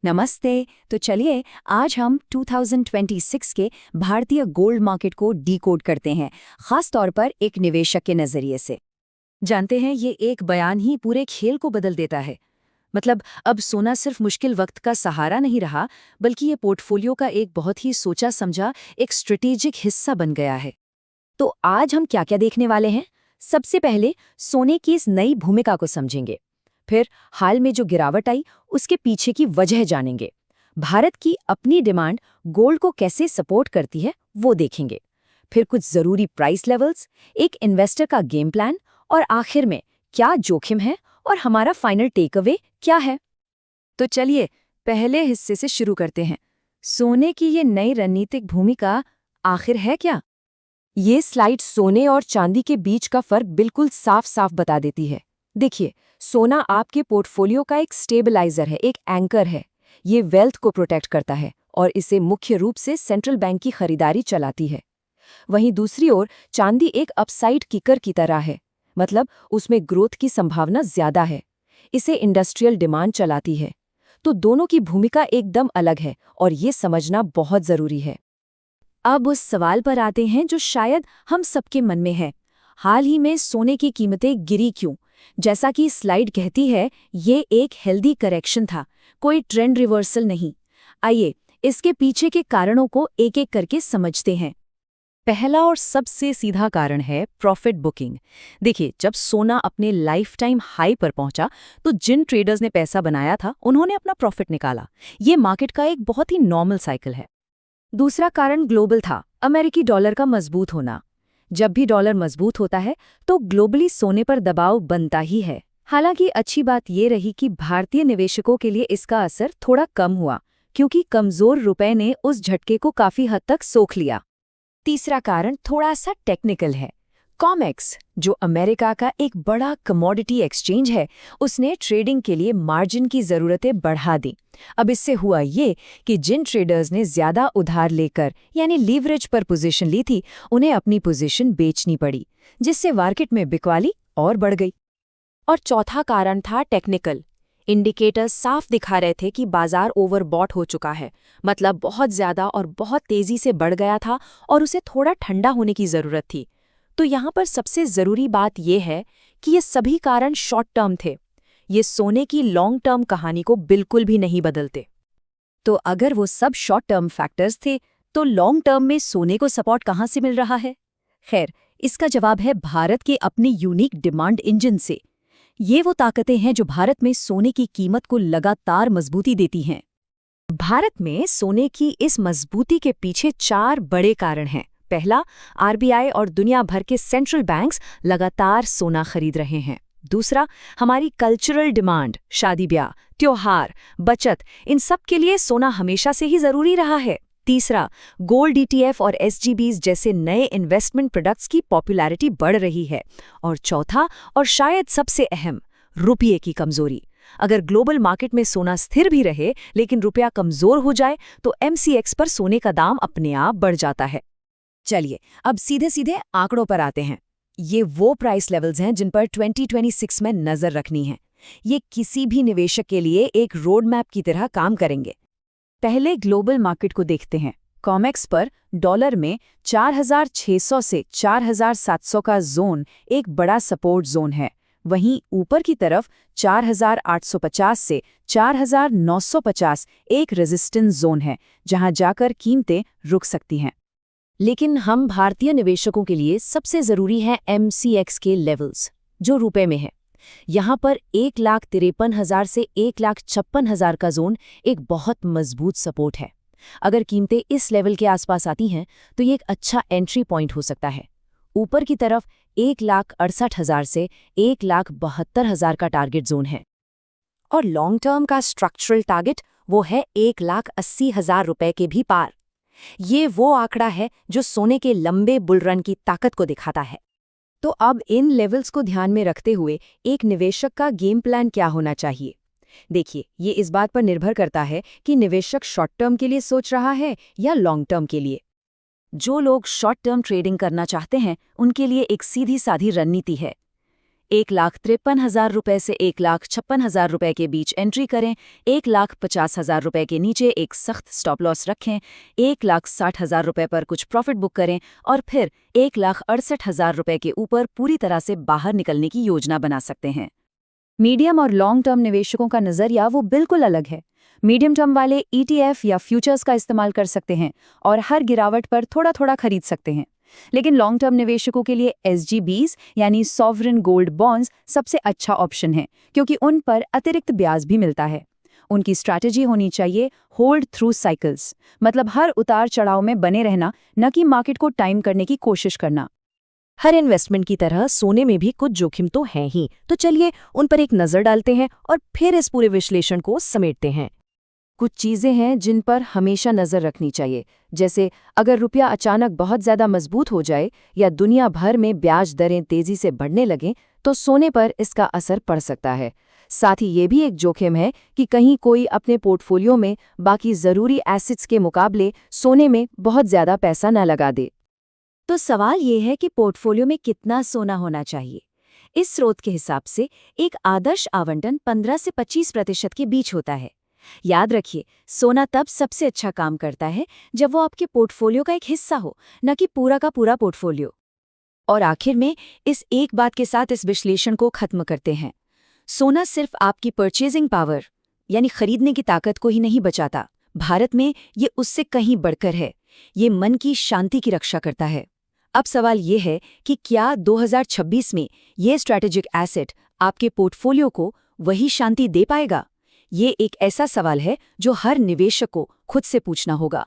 नमस्ते। तो चलिए आज हम 2026 के भारतीय गोल्ड मार्केट को डीकोड करते हैं, खास तौर पर एक निवेशक के नजरिए से। जानते हैं, ये एक बयान ही पूरे खेल को बदल देता है। मतलब अब सोना सिर्फ मुश्किल वक्त का सहारा नहीं रहा, बल्कि ये पोर्टफोलियो का एक बहुत ही सोचा समझा एक स्ट्रेटेजिक हिस्सा बन गया है। तो आज हम क्या क्या देखने वाले हैं? सबसे पहले सोने की इस नई भूमिका को समझेंगे। फिर हाल में जो गिरावट आई उसके पीछे की वजह जानेंगे। भारत की अपनी डिमांड गोल्ड को कैसे सपोर्ट करती है वो देखेंगे। फिर कुछ जरूरी प्राइस लेवल्स, एक इन्वेस्टर का गेम प्लान और आखिर में क्या जोखिम है और हमारा फाइनल टेक अवे क्या है। तो चलिए पहले हिस्से से शुरू करते हैं। सोने की ये नई रणनीतिक भूमिका आखिर है क्या? ये स्लाइड सोने और चांदी के बीच का फर्क बिल्कुल साफ साफ बता देती है। देखिए, सोना आपके पोर्टफोलियो का एक स्टेबलाइजर है, एक एंकर है। ये वेल्थ को प्रोटेक्ट करता है और इसे मुख्य रूप से सेंट्रल बैंक की खरीदारी चलाती है। वहीं दूसरी ओर चांदी एक अपसाइड किकर की तरह है, मतलब उसमें ग्रोथ की संभावना ज्यादा है। इसे इंडस्ट्रियल डिमांड चलाती है। तो दोनों की भूमिका एकदम अलग है और ये समझना बहुत जरूरी है। अब उस सवाल पर आते हैं जो शायद हम सबके मन में है। हाल ही में सोने की कीमतें गिरी क्यों? जैसा कि स्लाइड कहती है, ये एक हेल्दी करेक्शन था, कोई ट्रेंड रिवर्सल नहीं। आइए इसके पीछे के कारणों को एक एक करके समझते हैं। पहला और सबसे सीधा कारण है प्रॉफिट बुकिंग। देखिए, जब सोना अपने लाइफ टाइम हाई पर पहुंचा तो जिन ट्रेडर्स ने पैसा बनाया था उन्होंने अपना प्रॉफिट निकाला। ये मार्केट का एक बहुत ही नॉर्मल साइकिल है। दूसरा कारण ग्लोबल था, अमेरिकी डॉलर का मजबूत होना। जब भी डॉलर मजबूत होता है तो ग्लोबली सोने पर दबाव बनता ही है। हालांकि अच्छी बात ये रही कि भारतीय निवेशकों के लिए इसका असर थोड़ा कम हुआ, क्योंकि कमजोर रुपए ने उस झटके को काफी हद तक सोख लिया। तीसरा कारण थोड़ा सा टेक्निकल है। कॉमेक्स, जो अमेरिका का एक बड़ा कमोडिटी एक्सचेंज है, उसने ट्रेडिंग के लिए मार्जिन की ज़रूरतें बढ़ा दी। अब इससे हुआ ये कि जिन ट्रेडर्स ने ज़्यादा उधार लेकर यानी लीवरेज पर पोजीशन ली थी, उन्हें अपनी पोजीशन बेचनी पड़ी, जिससे मार्केट में बिकवाली और बढ़ गई। और चौथा कारण था टेक्निकल। इंडिकेटर्स साफ दिखा रहे थे कि बाजार ओवरबॉट हो चुका है, मतलब बहुत ज़्यादा और बहुत तेज़ी से बढ़ गया था और उसे थोड़ा ठंडा होने की ज़रूरत थी। तो यहाँ पर सबसे ज़रूरी बात यह है कि ये सभी कारण शॉर्ट टर्म थे। ये सोने की लॉन्ग टर्म कहानी को बिल्कुल भी नहीं बदलते। तो अगर वो सब शॉर्ट टर्म फैक्टर्स थे, तो लॉन्ग टर्म में सोने को सपोर्ट कहाँ से मिल रहा है? खैर, इसका जवाब है भारत के अपने यूनिक डिमांड इंजन से। ये वो ताकतें हैं जो भारत में सोने की कीमत को लगातार मजबूती देती हैं। भारत में सोने की इस मजबूती के पीछे 4 बड़े कारण हैं। पहला, आरबीआई और दुनिया भर के सेंट्रल बैंक्स लगातार सोना खरीद रहे हैं। दूसरा, हमारी कल्चरल डिमांड, शादी ब्याह, त्योहार, बचत, इन सब के लिए सोना हमेशा से ही जरूरी रहा है। तीसरा, गोल्ड ईटीएफ और एसजीबीज जैसे नए इन्वेस्टमेंट प्रोडक्ट्स की पॉपुलैरिटी बढ़ रही है। और चौथा, और शायद सबसे अहम, रुपये की कमजोरी। अगर ग्लोबल मार्केट में सोना स्थिर भी रहे लेकिन रुपया कमजोर हो जाए तो एमसीएक्स पर सोने का दाम अपने आप बढ़ जाता है। चलिए अब सीधे सीधे आंकड़ों पर आते हैं। ये वो प्राइस लेवल्स हैं जिन पर 2026 में नजर रखनी है। ये किसी भी निवेशक के लिए एक रोड मैप की तरह काम करेंगे। पहले ग्लोबल मार्केट को देखते हैं। कॉमेक्स पर डॉलर में 4600 से 4700 का जोन एक बड़ा सपोर्ट जोन है। वहीं ऊपर की तरफ 4850 से 4950 एक रेजिस्टेंस जोन है, जहां जाकर कीमतें रुक सकती हैं। लेकिन हम भारतीय निवेशकों के लिए सबसे जरूरी है एमसीएक्स के लेवल्स, जो रुपए में है। यहाँ पर 1,53,000 से 1,56,000 का जोन एक बहुत मजबूत सपोर्ट है। अगर कीमतें इस लेवल के आसपास आती हैं तो ये एक अच्छा एंट्री पॉइंट हो सकता है। ऊपर की तरफ 1,68,000 से 1,72,000 का टारगेट जोन है। और लॉन्ग टर्म का स्ट्रक्चरल टारगेट वो है 1,80,000 रुपए के भी पार। ये वो आंकड़ा है जो सोने के लंबे बुलरन की ताकत को दिखाता है। तो अब इन लेवल्स को ध्यान में रखते हुए एक निवेशक का गेम प्लान क्या होना चाहिए? देखिए, ये इस बात पर निर्भर करता है कि निवेशक शॉर्ट टर्म के लिए सोच रहा है या लॉन्ग टर्म के लिए। जो लोग शॉर्ट टर्म ट्रेडिंग करना चाहते हैं, उनके लिए एक सीधी साधी रणनीति है। 1,53,000 रुपए से 1,56,000 रुपए के बीच एंट्री करें, 1,50,000 रुपए के नीचे एक सख्त स्टॉप लॉस रखें, 1,60,000 रुपए पर कुछ प्रॉफिट बुक करें और फिर 1,68,000 रुपए के ऊपर पूरी तरह से बाहर निकलने की योजना बना सकते हैं। मीडियम और लॉन्ग टर्म निवेशकों का नजरिया वो बिल्कुल अलग है। मीडियम टर्म वाले ETF या फ्यूचर्स का इस्तेमाल कर सकते हैं और हर गिरावट पर थोड़ा थोड़ा खरीद सकते हैं। लेकिन लॉन्ग टर्म निवेशकों के लिए SGBs यानी सॉवरेन गोल्ड बॉन्ड्स सबसे अच्छा ऑप्शन है, क्योंकि उन पर अतिरिक्त ब्याज भी मिलता है। उनकी स्ट्रैटेजी होनी चाहिए होल्ड थ्रू साइकिल्स, मतलब हर उतार चढ़ाव में बने रहना, न कि मार्केट को टाइम करने की कोशिश करना। हर इन्वेस्टमेंट की तरह सोने में भी कुछ जोखिम तो हैं ही, तो चलिए उन पर एक नज़र डालते हैं और फिर इस पूरे विश्लेषण को समेटते हैं। कुछ चीज़ें हैं जिन पर हमेशा नज़र रखनी चाहिए, जैसे अगर रुपया अचानक बहुत ज़्यादा मजबूत हो जाए या दुनिया भर में ब्याज दरें तेज़ी से बढ़ने लगें तो सोने पर इसका असर पड़ सकता है। साथ ही ये भी एक जोखिम है कि कहीं कोई अपने पोर्टफोलियो में बाकी ज़रूरी एसेट्स के मुकाबले सोने में बहुत ज़्यादा पैसा न लगा दे। तो सवाल ये है कि पोर्टफोलियो में कितना सोना होना चाहिए। इस स्रोत के हिसाब से एक आदर्श आवंटन 15 से 25% के बीच होता है। याद रखिए, सोना तब सबसे अच्छा काम करता है जब वो आपके पोर्टफोलियो का एक हिस्सा हो, न कि पूरा का पूरा पोर्टफोलियो। और आखिर में इस एक बात के साथ इस विश्लेषण को खत्म करते हैं। सोना सिर्फ आपकी परचेजिंग पावर यानी खरीदने की ताकत को ही नहीं बचाता। भारत में ये उससे कहीं बढ़कर है। ये मन की शांति की रक्षा करता है। अब सवाल ये है कि क्या 2026 में ये स्ट्रैटेजिक एसेट आपके पोर्टफोलियो को वही शांति दे पाएगा? ये एक ऐसा सवाल है जो हर निवेशक को खुद से पूछना होगा।